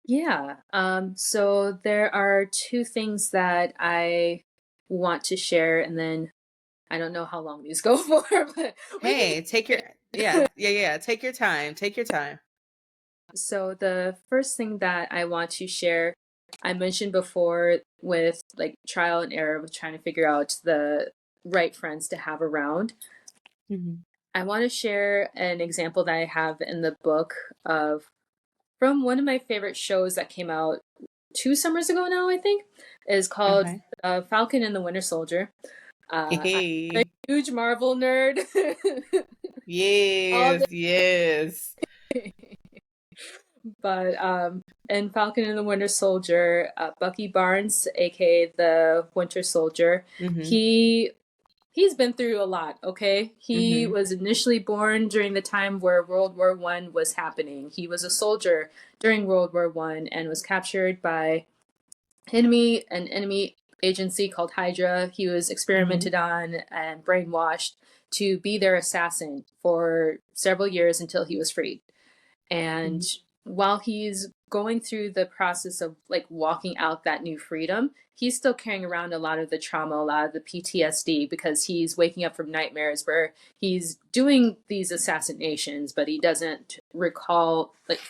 Yeah. So there are two things that I want to share, and then I don't know how long these go for, but we can Hey, take your get yeah, yeah, yeah. Take your time. Take your time. So the first thing that I want to share, I mentioned before with like trial and error with trying to figure out the right friends to have around. Mhm. I want to share an example that I have in the book of from one of my favorite shows that came out 2 summers ago now, I think, is called Okay. Falcon and the Winter Soldier. I'm a Hey. huge Marvel nerd. All Yes. Yes. day. But in Falcon and the Winter Soldier, Bucky Barnes, aka the Winter Soldier, Mhm. he he's been through a lot. Okay, he Mhm. was initially born during the time where World War I was happening. He was a soldier during World War I and was captured by an enemy agency called Hydra. He was Mhm. experimented on and brainwashed to be their assassin for several years until he was freed. And Mhm. while he's going through the process of like walking out that new freedom, he's still carrying around a lot of the trauma, a lot of the PTSD, because he's waking up from nightmares where he's doing these assassinations, but he doesn't recall, like,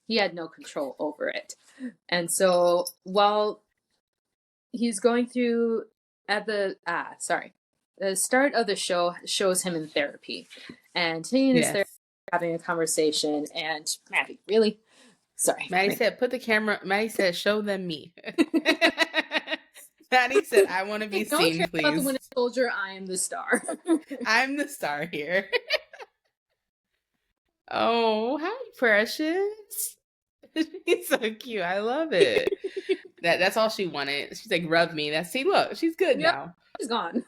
he had no control over it. And so while he's going through at the start of the show shows him in therapy, and he and his therapist Yes. having a conversation, and Maddie, really? Sorry. Maddie said, show them me. Maddie said, I want to be Don't seen, care about the Winter please. Soldier. I am the star. I'm the star here. Oh, hi, precious. She's so cute. I love it. That's all she wanted. She's like, rub me. See, look, she's good Yep, now. he's gone.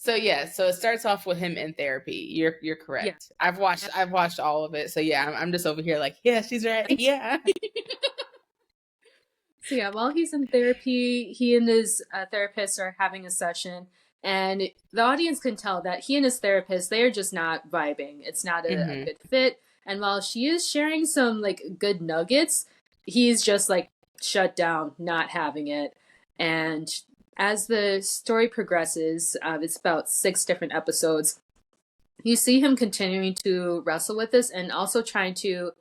So yeah, so it starts off with him in therapy. You're Yeah. correct. I've watched all of it. So yeah, I'm just over here like, yeah, she's right. Yeah. So yeah, while he's in therapy, he and his therapist are having a session, and the audience can tell that he and his therapist, they are just not vibing. It's not a Mhm. good fit. And while she is sharing some like good nuggets, he's just like shut down, not having it. And as the story progresses, it's about 6 different episodes. You see him continuing to wrestle with this and also trying to.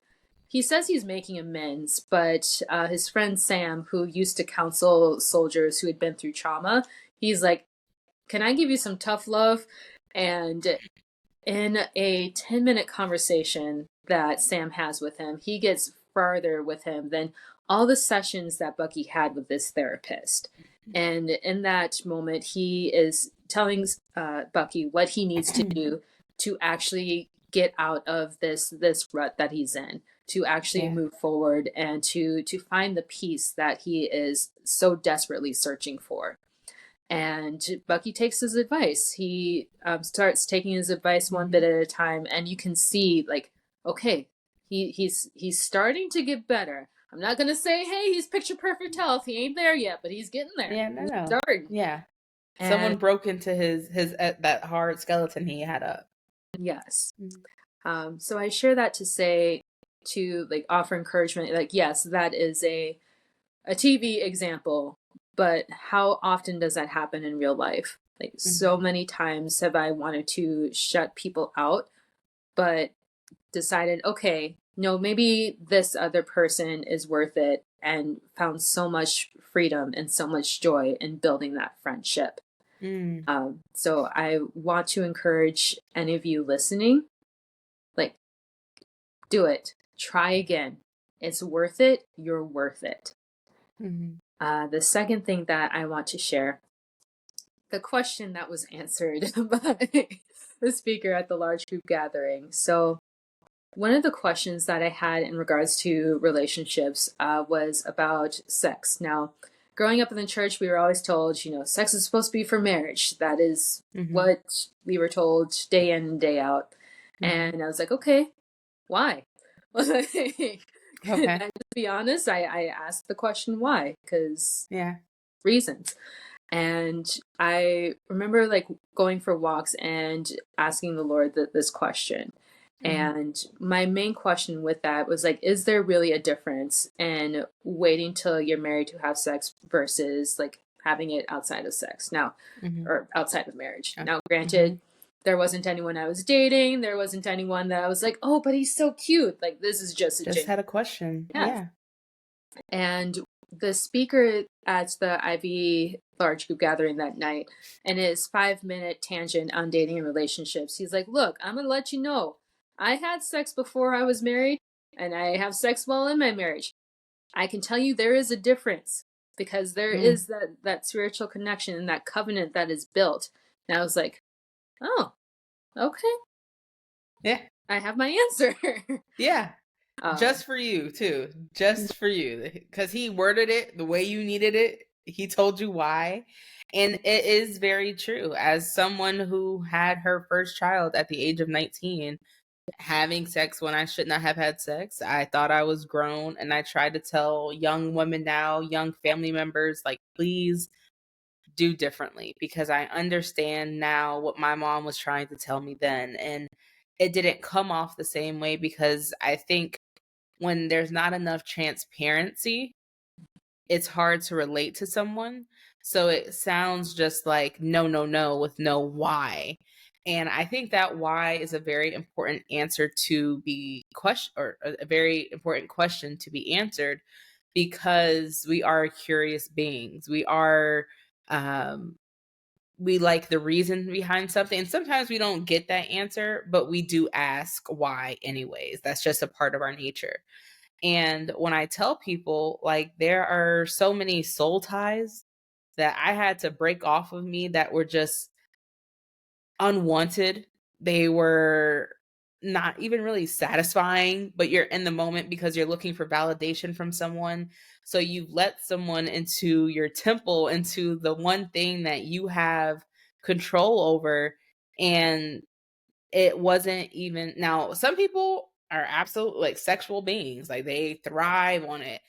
He says he's making amends, but his friend Sam, who used to counsel soldiers who had been through trauma, he's like, "Can I give you some tough love?" And in a 10-minute conversation that Sam has with him, he gets farther with him than all the sessions that Bucky had with this therapist. And in that moment, he is telling Bucky what he needs to do to actually get out of this rut that he's in, to actually Yeah. move forward and to find the peace that he is so desperately searching for. And Bucky takes his advice. He starts taking his advice one bit Mhm. at a time, and you can see, like, okay, he's starting to get better. I'm not gonna say, hey, he's picture perfect health. He ain't there yet, but he's getting there. Yeah, no, He's no. starting. Yeah. And Someone broke into his that hard skeleton he had up. yes, Mhm. so I share that to say, to like offer encouragement. Like, yes, that is a TV example, but how often does that happen in real life? Like, so Mhm. many times have I wanted to shut people out, but decided, okay, no, maybe this other person is worth it, and found so much freedom and so much joy in building that friendship. Mm. So I want to encourage any of you listening, like, do it. Try again. It's worth it. You're worth it. Mhm. The second thing that I want to share, the question that was answered by the speaker at the large group gathering. So, one of the questions that I had in regards to relationships was about sex. Now, growing up in the church, we were always told, sex is supposed to be for marriage. That is Mhm. what we were told day in and day out. Mhm. And I was like, okay, why? And Okay. to be honest, I asked the question why, because Yeah. reasons. And I remember like going for walks and asking the Lord this question. Mhm. And my main question with that was like, is there really a difference in waiting till you're married to have sex versus like having it outside of sex now, Mhm. or outside of marriage? Uh, Now, granted, mhm. there wasn't anyone I was dating. There wasn't anyone that I was like, oh, but he's so cute. Like, this is just a Just genuine. had a question. Yes. Yeah. And the speaker at the Ivy large group gathering that night, in his 5-minute tangent on dating and relationships, he's like, look, I'm going to let you know, I had sex before I was married, and I have sex while in my marriage. I can tell you there is a difference because there Mm. is that spiritual connection and that covenant that is built. And I was like, oh, okay, Yeah. I have my answer. Yeah. um, Just for you, too. Just for you. Because he worded it the way you needed it. He told you why. And it is very true. As someone who had her first child at the age of 19, having sex when I should not have had sex, I thought I was grown. And I try to tell young women now, young family members, like, please do differently because I understand now what my mom was trying to tell me then. And it didn't come off the same way because I think when there's not enough transparency, it's hard to relate to someone. So it sounds just like no, no, no with no why. And I think that why is a very important answer to be question or a very important question to be answered because we are curious beings. Um we like the reason behind something. And sometimes we don't get that answer, but we do ask why anyways. That's just a part of our nature. And when I tell people, like, there are so many soul ties that I had to break off of me that were just unwanted. They were not even really satisfying, but you're in the moment because you're looking for validation from someone. So you've let someone into your temple, into the one thing that you have control over. And it wasn't even now, some people are absolute like sexual beings, like they thrive on it.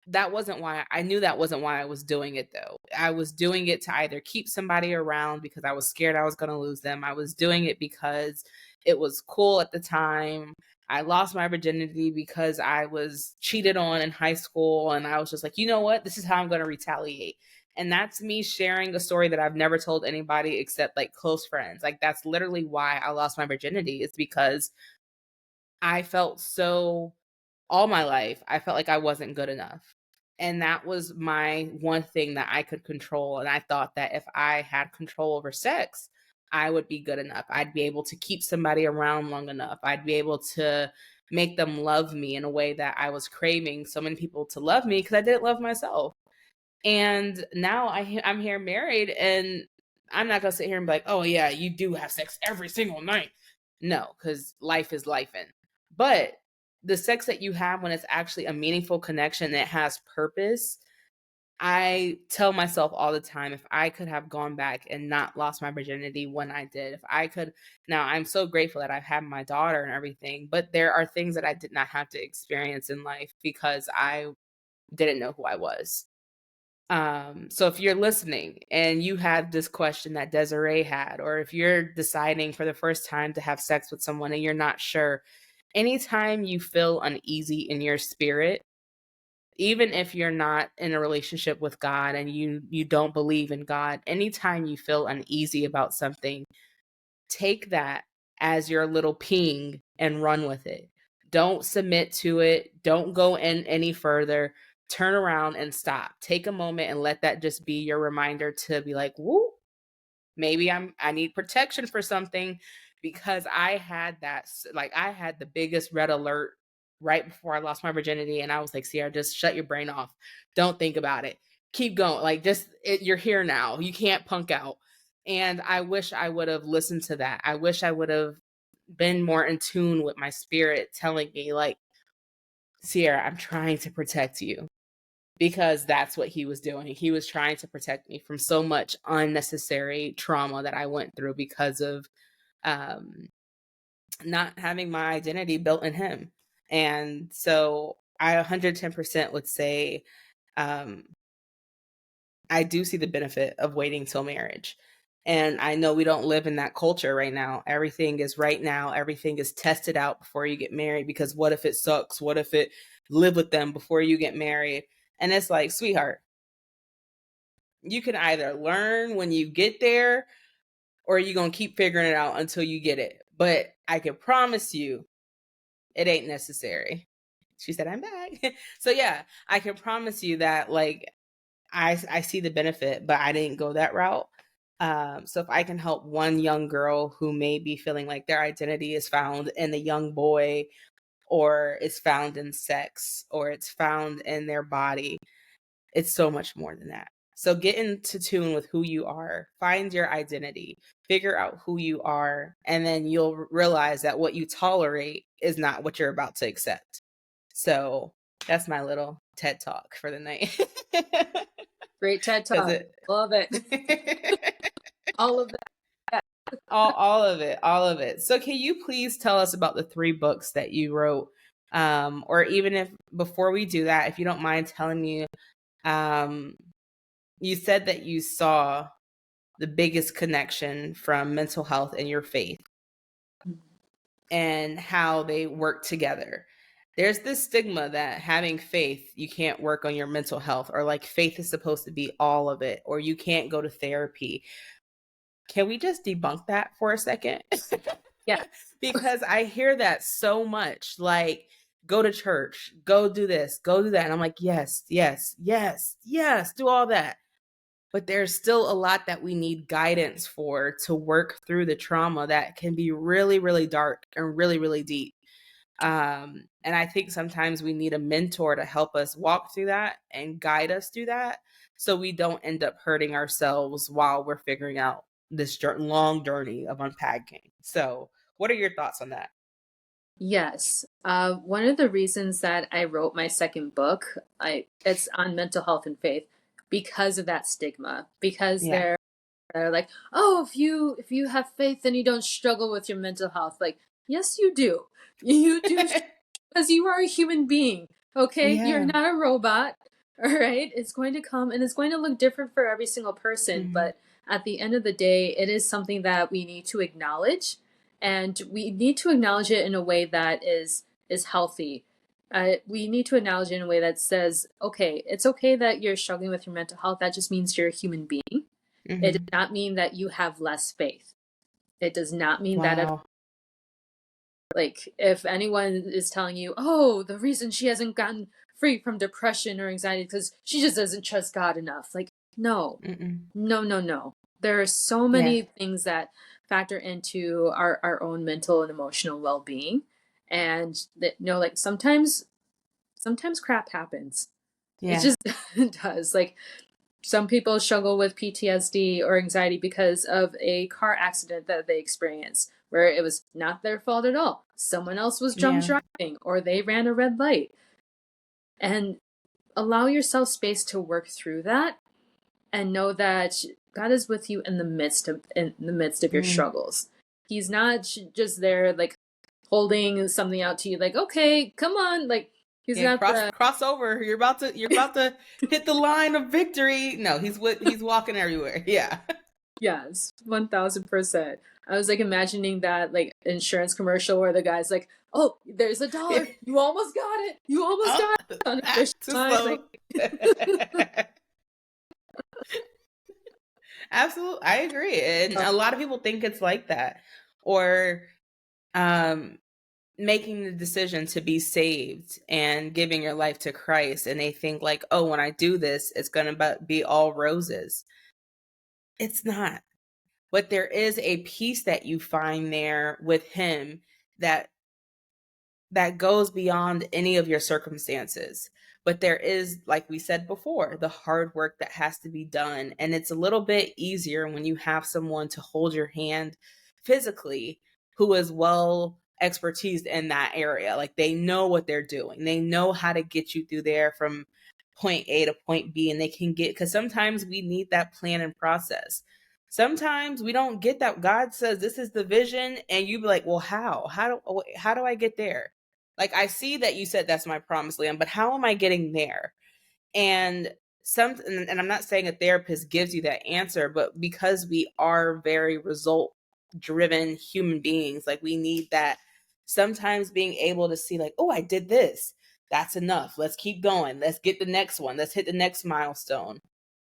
That wasn't why I knew that wasn't why I was doing it though. I was doing it to either keep somebody around because I was scared I was going to lose them. I was doing it because it was cool at the time. I lost my virginity because I was cheated on in high school and I was just like, "You know what? This is how I'm going to retaliate." And that's me sharing a story that I've never told anybody except like close friends. Like that's literally why I lost my virginity is because I felt so all my life, I felt like I wasn't good enough. And that was my one thing that I could control. And I thought that if I had control over sex, I would be good enough. I'd be able to keep somebody around long enough. I'd be able to make them love me in a way that I was craving so many people to love me because I didn't love myself. And now I'm here married, and I'm not gonna sit here and be like, "Oh yeah, you do have sex every single night." No, because life is lifing. But the sex that you have when it's actually a meaningful connection that has purpose, I tell myself all the time, if I could have gone back and not lost my virginity when I did, if I could, now I'm so grateful that I've had my daughter and everything, but there are things that I did not have to experience in life because I didn't know who I was. So if you're listening and you had this question that Desiree had, or if you're deciding for the first time to have sex with someone and you're not sure, anytime you feel uneasy in your spirit, Even if you're not in a relationship with God and you don't believe in God, anytime you feel uneasy about something, take that as your little ping and run with it. Don't submit to it. Don't go in any further. Turn around and stop. Take a moment and let that just be your reminder to be like, whoop, maybe I need protection for something, because I had that, like, I had the biggest red alert right before I lost my virginity, and I was like, Sierra, just shut your brain off. Don't think about it. Keep going. Like, just you're here now. You can't punk out. And I wish I would have listened to that. I wish I would have been more in tune with my spirit telling me, like, Sierra, I'm trying to protect you, because that's what he was doing. He was trying to protect me from so much unnecessary trauma that I went through because of um, not having my identity built in him. And so I 110% would say um, I do see the benefit of waiting till marriage. And I know we don't live in that culture right now. Everything is right now. Everything is tested out before you get married, because what if it sucks? What if it live with them before you get married? And it's like, sweetheart, you can either learn when you get there, or you're going to keep figuring it out until you get it. But I can promise you it ain't necessary. She said, I'm back. So yeah, I can promise you that, like, I see the benefit, but I didn't go that route. So if I can help one young girl who may be feeling like their identity is found in a young boy, or it's found in sex, or it's found in their body, it's so much more than that. So get into tune with who you are, find your identity, figure out who you are, and then you'll realize that what you tolerate is not what you're about to accept. So that's my little TED talk for the night. Great TED Because Talk. Love it. All of that. all of it, all of it. So can you please tell us about the 3 books that you wrote? Or even if before we do that, if you don't mind telling me, you said that you saw the biggest connection from mental health and your faith and how they work together. There's this stigma that having faith, you can't work on your mental health, or like faith is supposed to be all of it, or you can't go to therapy. Can we just debunk that for a second? Yeah. Because I hear that so much, like, go to church, go do this, go do that. And I'm like, yes, yes, yes, yes, do all that. But there's still a lot that we need guidance for to work through the trauma that can be really, really dark and really, really deep. And I think sometimes we need a mentor to help us walk through that and guide us through that, so we don't end up hurting ourselves while we're figuring out this long journey of unpacking. So, what are your thoughts on that? Yes. One of the reasons that I wrote my second book, it's on mental health and faith, because of that stigma. Because Yeah. they're like, oh, if you have faith, then you don't struggle with your mental health. Like, yes, you do. You do, because you are a human being. Okay, you're Yeah. not a robot. All right, it's going to come and it's going to look different for every single person. Mhm. But at the end of the day, it is something that we need to acknowledge, and we need to acknowledge it in a way that is healthy. We need to acknowledge it in a way that says, okay, it's okay that you're struggling with your mental health. That just means you're a human being. It does Mhm. not mean that you have less faith. It does not mean that at Wow. like, if anyone is telling you, oh, the reason she hasn't gotten free from depression or anxiety because she just doesn't trust God enough. Like, no, Mm-mm. no, no, no. There are so Yeah. many things that factor into our own mental and emotional well being. And that, like, sometimes crap happens. It Yeah. just it does. Like, some people struggle with PTSD or anxiety because of a car accident that they experienced, where it was not their fault at all. Someone else was drunk Yeah. driving, or they ran a red light. And allow yourself space to work through that, and know that God is with you in the midst of your Mm. struggles. He's not just there, like, holding something out to you, like, okay, come on, like, he's Yeah, not the cross over. You're about to hit the line of victory. No, he's walking everywhere. Yeah. Yes, 1000%. I was like imagining that like insurance commercial where the guy's like, "Oh, there's a dollar. You almost got it. You almost Oh, got it." On the ah, finish too line, like slow. Absolutely, I agree, and a lot of people think it's like that, or um, making the decision to be saved and giving your life to Christ, and they think like, oh, when I do this, it's gonna be all roses. It's not. But there is a peace that you find there with Him that goes beyond any of your circumstances. But there is, like we said before, the hard work that has to be done. And it's a little bit easier when you have someone to hold your hand physically who is well expertise in that area. Like they know what they're doing, they know how to get you through there from point A to point B. And they can get, because sometimes we need that plan and process. Sometimes we don't get that. God says this is the vision, and you be like, well, how do I get there? Like, I see that you said that's my promised land, but how am I getting there? And and I'm not saying a therapist gives you that answer, but because we are very result driven human beings, like we need that sometimes being able to see like, oh, I did this. That's enough. Let's keep going. Let's get the next one. Let's hit the next milestone.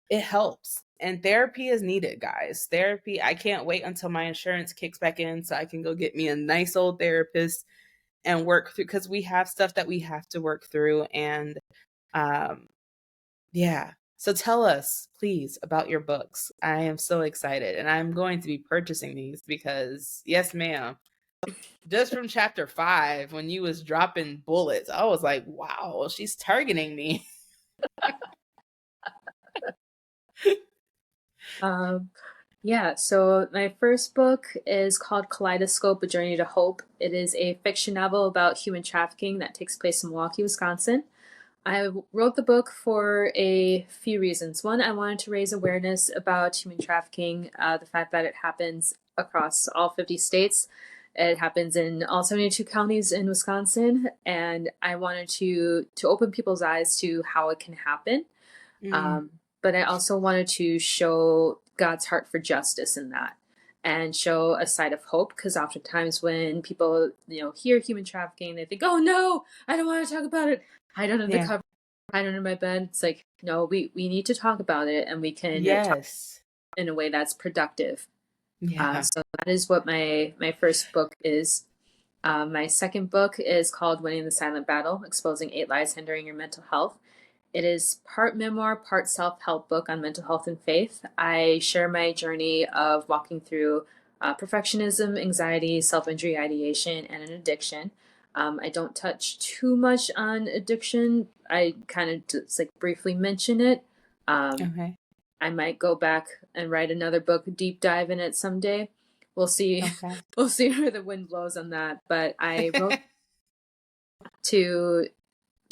It helps. And therapy is needed, guys. Therapy, I can't wait until my insurance kicks back in so I can go get me a nice old therapist and work through, because we have stuff that we have to work through. And um yeah, so tell us please about your books. I am so excited, and I'm going to be purchasing these because yes ma'am, just from chapter 5 when you was dropping bullets, I was like, wow, she's targeting me. um, yeah, so my first book is called Kaleidoscope: A Journey to Hope. It is a fiction novel about human trafficking that takes place in Milwaukee, Wisconsin. I wrote the book for a few reasons. One, I wanted to raise awareness about human trafficking, the fact that it happens across all 50 states. It happens in all 72 counties in Wisconsin, and I wanted to open people's eyes to how it can happen. Mm, But I also wanted to show God's heart for justice in that and show a side of hope, because oftentimes when people hear human trafficking, they think, oh no, I don't want to talk about it, hide under the yeah. cover, hide under my bed. It's like, no, we need to talk about it, and we can talk Yes. in a way that's productive. Yeah. So that is what my first book is. My second book is called Winning the Silent Battle: Exposing 8 Lies Hindering Your Mental Health. It is part memoir, part self help book on mental health and faith. I share my journey of walking through perfectionism, anxiety, self injury ideation, and an addiction. I don't touch too much on addiction. I kind of just like briefly mention it. Um, Okay. I might go back and write another book, deep dive in it someday. We'll see. Okay. We'll see where the wind blows on that. But I wrote to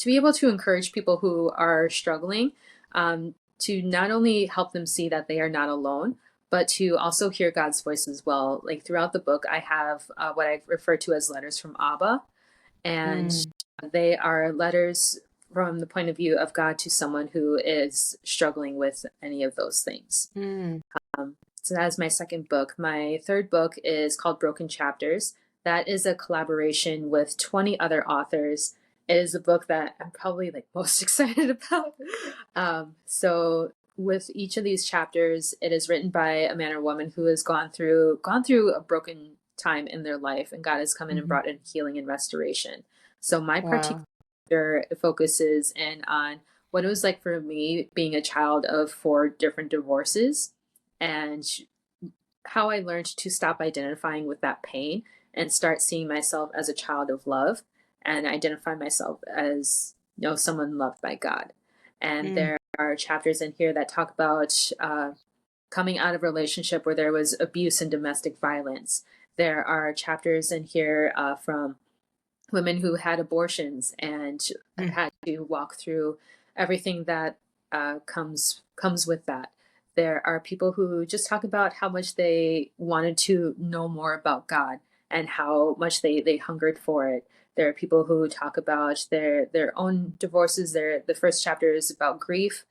be able to encourage people who are struggling, to not only help them see that they are not alone, but to also hear God's voice as well. Like throughout the book, I have what I refer to as letters from Abba, and Mm, they are letters from the point of view of God to someone who is struggling with any of those things. mm, So that is my second book. My third book is called Broken Chapters. That is a collaboration with 20 other authors. It is a book that I'm probably like most excited about. So with each of these chapters, it is written by a man or woman who has gone through a broken time in their life, and God has come in and mhm. brought in healing and restoration. So my particular Wow. chapter focuses in on what it was like for me being a child of 4 different divorces, and how I learned to stop identifying with that pain and start seeing myself as a child of love and identify myself as someone loved by God. And Mm, there are chapters in here that talk about coming out of a relationship where there was abuse and domestic violence. There are chapters in here from women who had abortions and mm, had to walk through everything that comes with that. There are people who just talk about how much they wanted to know more about God and how much they hungered for it. There are people who talk about their own divorces. The first chapter is about grief,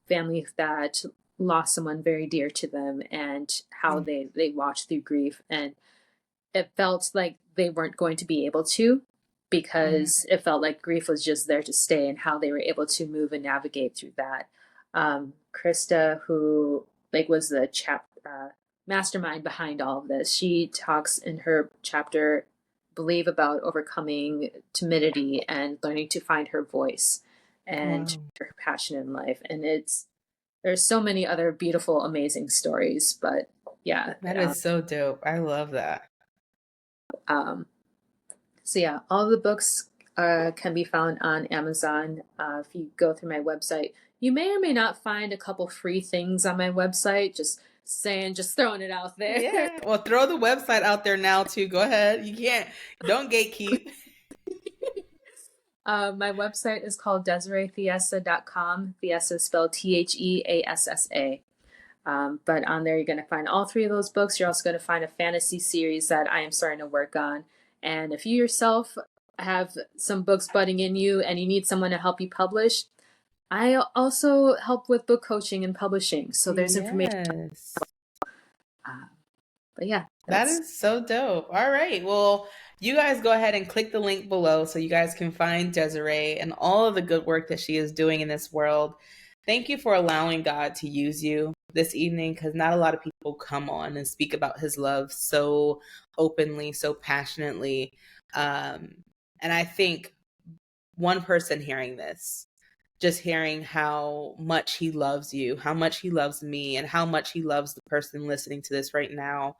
families that lost someone very dear to them, and how they watched through grief, and it felt like they weren't going to be able to, Mm. because it felt like grief was just there to stay, and how they were able to move and navigate through that. Krista, who like was the mastermind behind all of this, she talks in her chapter, believe, about overcoming timidity and learning to find her voice and Wow. her passion in life. And there's so many other beautiful, amazing stories, but yeah. That is so dope. I love that. Um, So yeah, all the books can be found on Amazon. If you go through my website, you may or may not find a couple free things on my website. Just saying, just throwing it out there. Yeah. Well, throw the website out there now too. Go ahead. You can't. Don't gatekeep. My website is called DesireeThiessa.com. Thiessa is spelled Theassa. But on there, you're going to find all three of those books. You're also going to find a fantasy series that I am starting to work on. And if you yourself have some books budding in you and you need someone to help you publish, I also help with book coaching and publishing. So there's information. Yes. Uh, but yeah, That that's is so dope. All right. Well, you guys go ahead and click the link below so you guys can find Desiree and all of the good work that she is doing in this world. Thank you for allowing God to use you this evening, because not a lot of people come on and speak about his love so openly, so passionately. And I think one person hearing this, just hearing how much he loves you, how much he loves me, and how much he loves the person listening to this right now,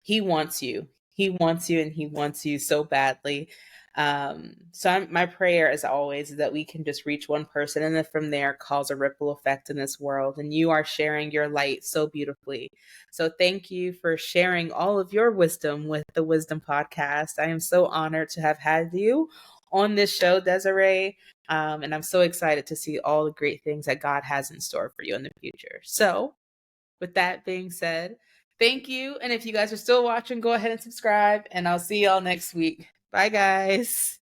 he wants you. He wants you, and he wants you so badly. My prayer, as always, is that we can just reach one person, and then from there cause a ripple effect in this world. And you are sharing your light so beautifully. So thank you for sharing all of your wisdom with the Wisdom Podcast. I am so honored to have had you on this show, Desiree. And I'm so excited to see all the great things that God has in store for you in the future. So, with that being said, thank you. And if you guys are still watching, go ahead and subscribe. And I'll see y'all next week. Bye, guys.